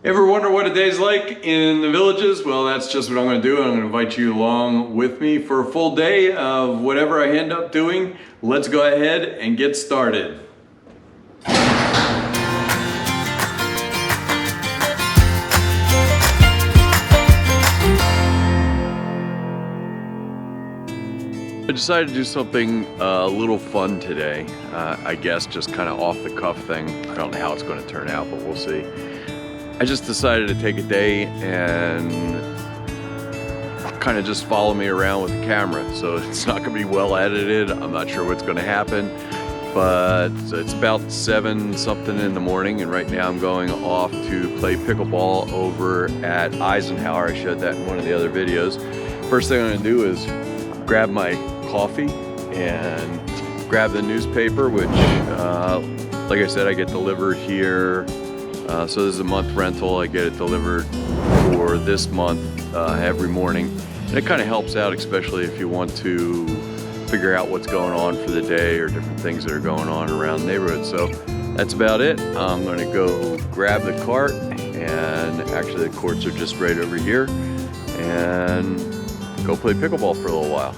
Ever wonder what a day's like in the villages? Well, that's just what I'm going to do. I'm going to invite you along with me for a full day of whatever I end up doing. Let's go ahead and get started. I decided to do something a little fun today. I guess just kind of off the cuff thing. I don't know how it's going to turn out, but we'll see. I just decided to take a day and kind of just follow me around with the camera. So it's not going to be well edited. I'm not sure what's going to happen, but it's about 7 something in the morning, and right now I'm going off to play pickleball over at Eisenhower. I showed that in one of the other videos. First thing I'm going to do is grab my coffee and grab the newspaper, which like I said, I get delivered here. So this is a month rental. I get it delivered for this month every morning. And it kind of helps out, especially if you want to figure out what's going on for the day or different things that are going on around the neighborhood. So that's about it. I'm going to go grab the cart, and actually the courts are just right over here, and go play pickleball for a little while.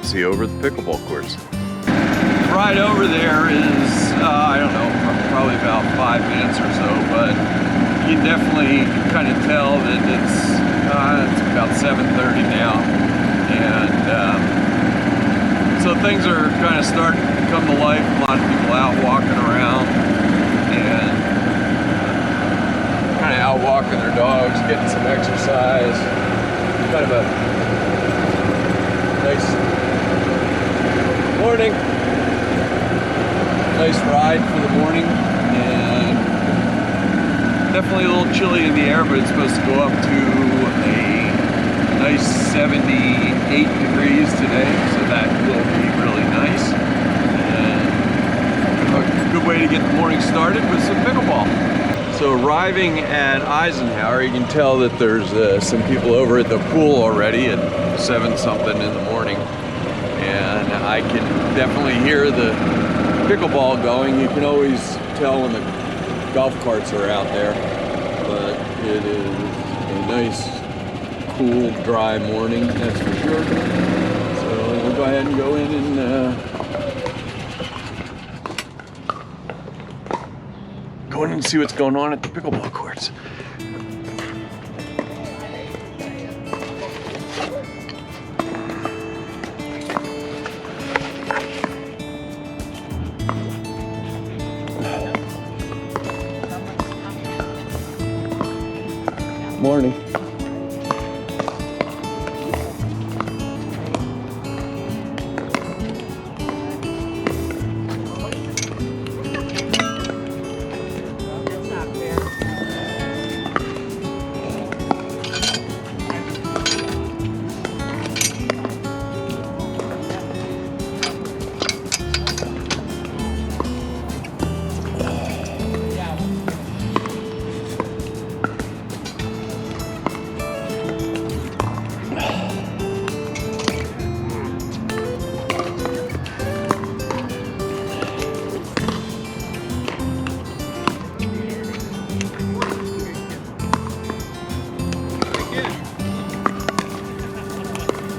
See you over at the pickleball courts. Ride over there is, I don't know, probably about 5 minutes or so, but you definitely kind of tell that it's about 7:30 now, and so things are kind of starting to come to life. A lot of people out walking around and kind of out walking their dogs, getting some exercise. Kind of a nice morning. Nice ride for the morning, and definitely a little chilly in the air, but it's supposed to go up to a nice 78 degrees today, so that will be really nice. And a good way to get the morning started with some pickleball. So arriving at Eisenhower, you can tell that there's some people over at the pool already at 7 something in the morning, and I can definitely hear the pickleball going. You can always tell when the golf carts are out there, but it is a nice, cool, dry morning, that's for sure. So we'll go ahead and go in and see what's going on at the pickleball courts. Morning.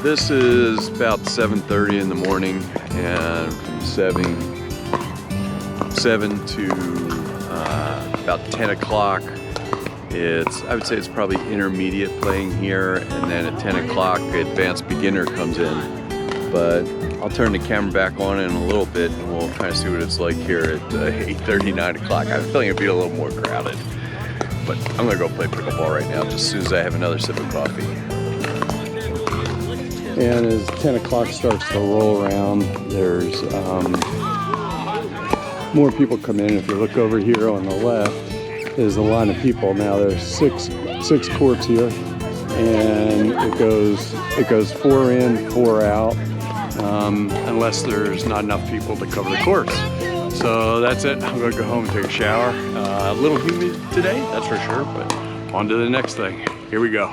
This is about 7:30 in the morning, and from 7 to about 10 o'clock, I would say it's probably intermediate playing here, and then at 10 o'clock, advanced beginner comes in. But I'll turn the camera back on in a little bit, and we'll kind of see what it's like here at 8:30, 9 o'clock. I have a feeling it'll be a little more crowded, but I'm gonna go play pickleball right now, just as soon as I have another sip of coffee. And as 10 o'clock starts to roll around, there's more people come in. If you look over here on the left, there's a line of people. Now there's six courts here, and it goes 4 in, 4 out, unless there's not enough people to cover the courts. So that's it. I'm gonna go home and take a shower. A little humid today, that's for sure, but on to the next thing. Here we go.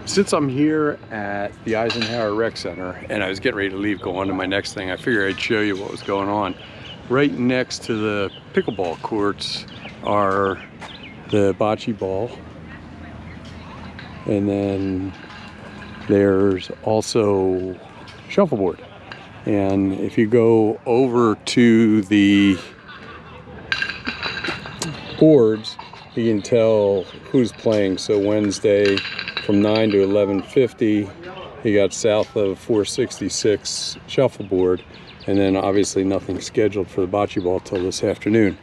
Since I'm here at the Eisenhower Rec Center and I was getting ready to leave, go on to my next thing, I figured I'd show you what was going on. Right next to the pickleball courts are the bocce ball. And then there's also shuffleboard. And if you go over to the boards, you can tell who's playing. So Wednesday from 9 to 11:50, you got south of 466 shuffleboard. And then obviously nothing scheduled for the bocce ball till this afternoon.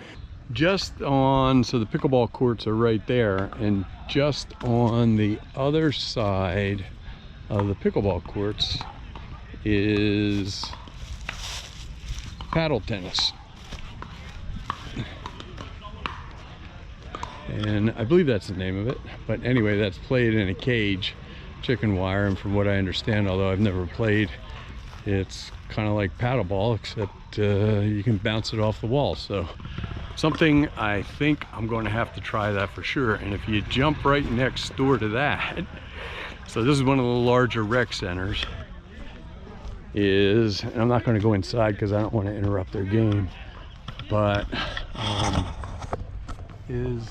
Just on, so the pickleball courts are right there, and just on the other side of the pickleball courts is paddle tennis. And I believe that's the name of it. But anyway, that's played in a cage, chicken wire, and from what I understand, although I've never played, it's kind of like paddleball, except you can bounce it off the wall. So something I think I'm going to have to try that for sure. And if you jump right next door to that, so this is one of the larger rec centers, and I'm not going to go inside because I don't want to interrupt their game, but is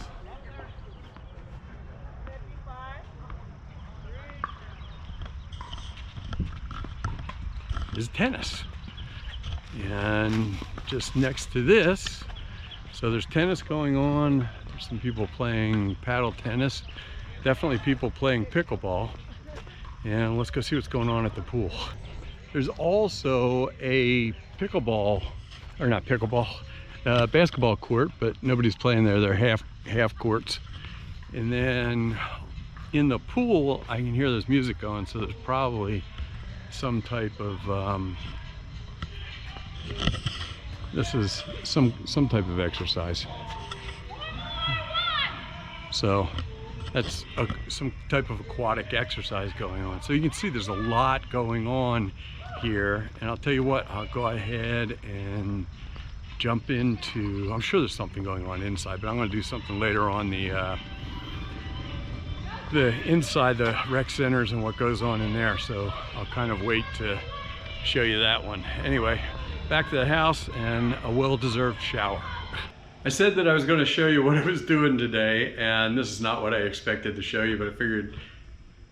tennis. And just next to this, so there's tennis going on, there's some people playing paddle tennis, definitely people playing pickleball, and let's go see what's going on at the pool. There's also a pickleball, or not pickleball, basketball court, but nobody's playing there. They're half courts. And then in the pool, I can hear there's music going, so there's probably some type of this is some type of exercise. So that's some type of aquatic exercise going on. So you can see there's a lot going on here, and I'll tell you what, I'll go ahead and jump into, I'm sure there's something going on inside, but I'm going to do something later on the inside the rec centers and what goes on in there. So I'll kind of wait to show you that one. Anyway, back to the house and a well-deserved shower. I said that I was going to show you what I was doing today, and this is not what I expected to show you, but I figured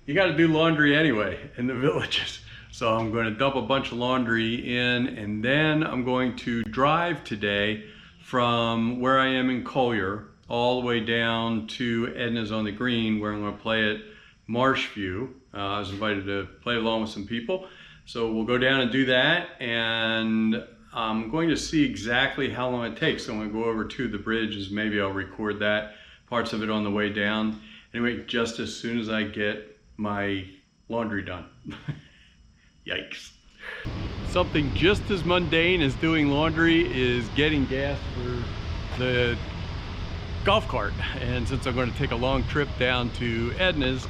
you got to do laundry anyway in the villages. So I'm going to dump a bunch of laundry in, and then I'm going to drive today from where I am in Collier all the way down to Edna's on the Green, where I'm going to play at Marshview. I was invited to play along with some people. So we'll go down and do that, and I'm going to see exactly how long it takes. So I'm going to go over to the bridges. Maybe I'll record that, parts of it on the way down. Anyway, just as soon as I get my laundry done. Yikes. Something just as mundane as doing laundry is getting gas for the golf cart. And since I'm going to take a long trip down to Edna's,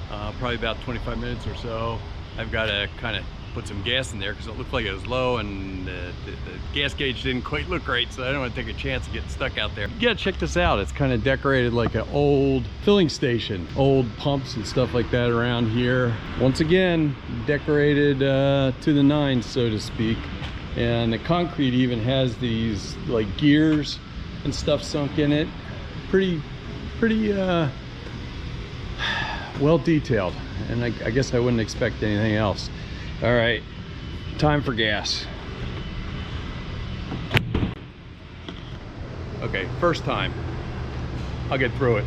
probably about 25 minutes or so, I've got to kind of put some gas in there because it looked like it was low, and the gas gauge didn't quite look right, so I don't want to take a chance of getting stuck out there. You gotta check this out. It's kind of decorated like an old filling station, old pumps and stuff like that around here. Once again, decorated to the nines, so to speak. And the concrete even has these like gears and stuff sunk in it. Pretty well detailed, and I guess I wouldn't expect anything else. All right, time for gas. Okay, first time. I'll get through it.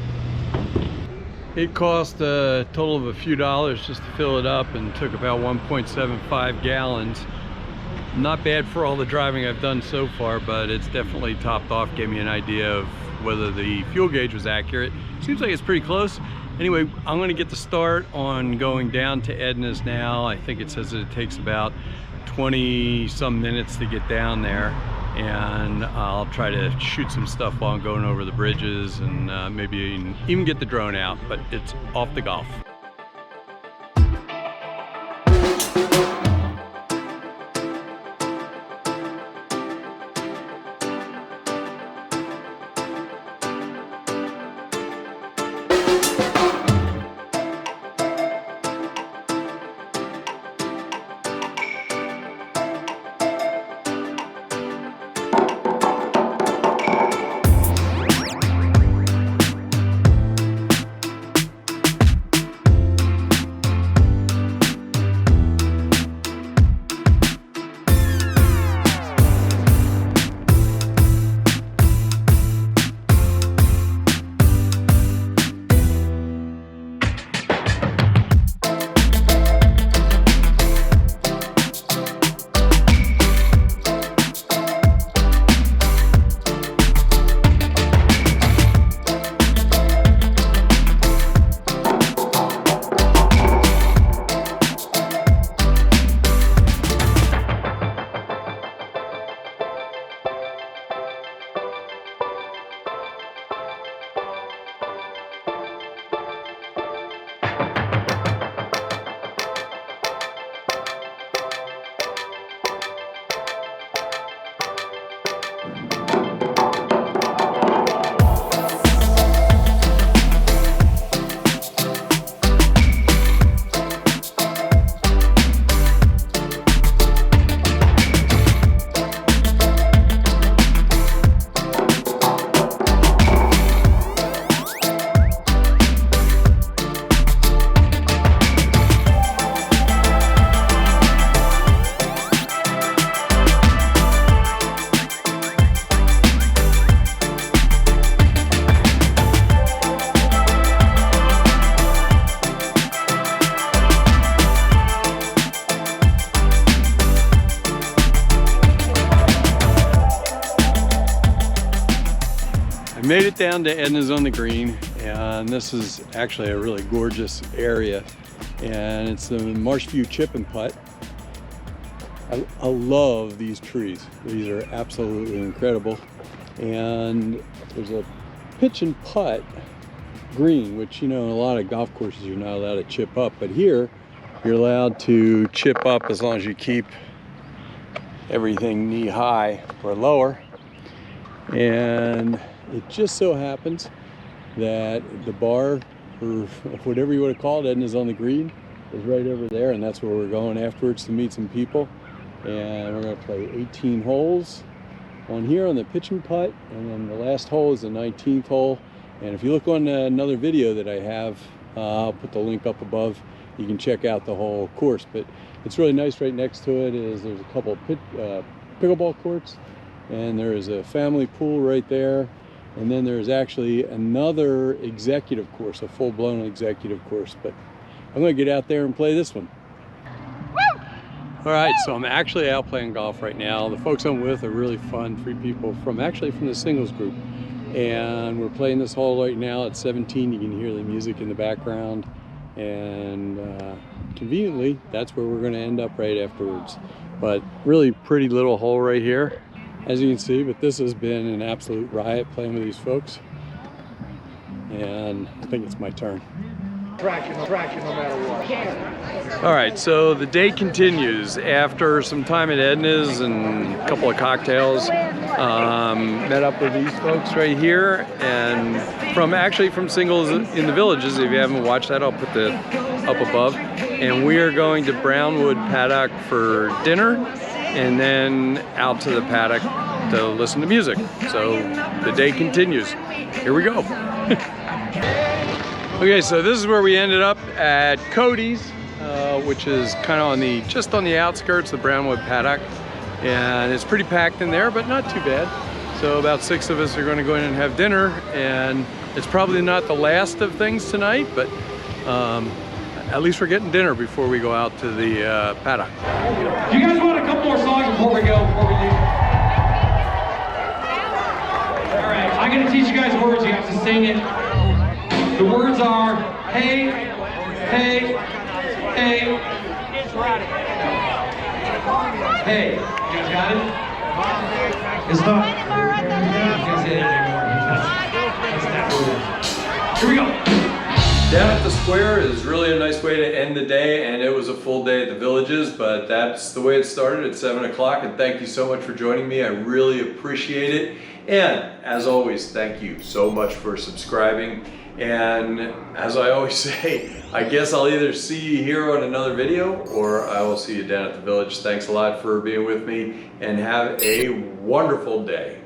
It cost a total of a few dollars just to fill it up, and took about 1.75 gallons. Not bad for all the driving I've done so far, but it's definitely topped off, gave me an idea of whether the fuel gauge was accurate. Seems like it's pretty close. Anyway, I'm going to get the start on going down to Edna's now. I think it says that it takes about 20 some minutes to get down there, and I'll try to shoot some stuff while I'm going over the bridges, and maybe even get the drone out, but it's off to golf. I made it down to Edna's on the Green, and this is actually a really gorgeous area, and it's the Marshview Chip and Putt. I love these trees. These are absolutely incredible. And there's a pitch and putt green, which, you know, in a lot of golf courses you're not allowed to chip up, but here you're allowed to chip up as long as you keep everything knee high or lower. And it just so happens that the bar, or whatever you want to call it, Edna's on the Green, is right over there, and that's where we're going afterwards to meet some people. And we're going to play 18 holes on here on the pitch and putt, and then the last hole is the 19th hole. And if you look on another video that I have, I'll put the link up above, you can check out the whole course. But it's really nice. Right next to it is there's a couple of pickleball courts, and there is a family pool right there, and then there's actually another executive course, a full-blown executive course. But I'm going to get out there and play this one. All right, so I'm actually out playing golf right now. The folks I'm with are really fun, 3 people from the singles group. And we're playing this hole right now at 17. You can hear the music in the background. And conveniently, that's where we're gonna end up right afterwards. But really pretty little hole right here, as you can see. But this has been an absolute riot playing with these folks. And I think it's my turn. Tracking no matter what. All right, so the day continues. After some time at Edna's and a couple of cocktails, met up with these folks right here, and from Singles in the Villages. If you haven't watched that, I'll put the up above. And we are going to Brownwood Paddock for dinner, and then out to the paddock to listen to music. So the day continues. Here we go. Okay, so this is where we ended up at Cody's, which is kind of just on the outskirts of Brownwood Paddock. And it's pretty packed in there, but not too bad. So about 6 of us are going to go in and have dinner, and it's probably not the last of things tonight, but at least we're getting dinner before we go out to the paddock. Do you guys want a couple more songs before we leave? All right, I'm going to teach you guys words. You have to sing it. The words are, hey, hey, hey, hey. You guys got it? It's not. You can't say that anymore. Here we go. Down at the square is really a nice way to end the day, and it was a full day at the Villages, but that's the way it started at 7 o'clock. And thank you so much for joining me. I really appreciate it. And as always, thank you so much for subscribing. And as I always say, I guess I'll either see you here on another video, or I will see you down at the Village. Thanks a lot for being with me, and have a wonderful day.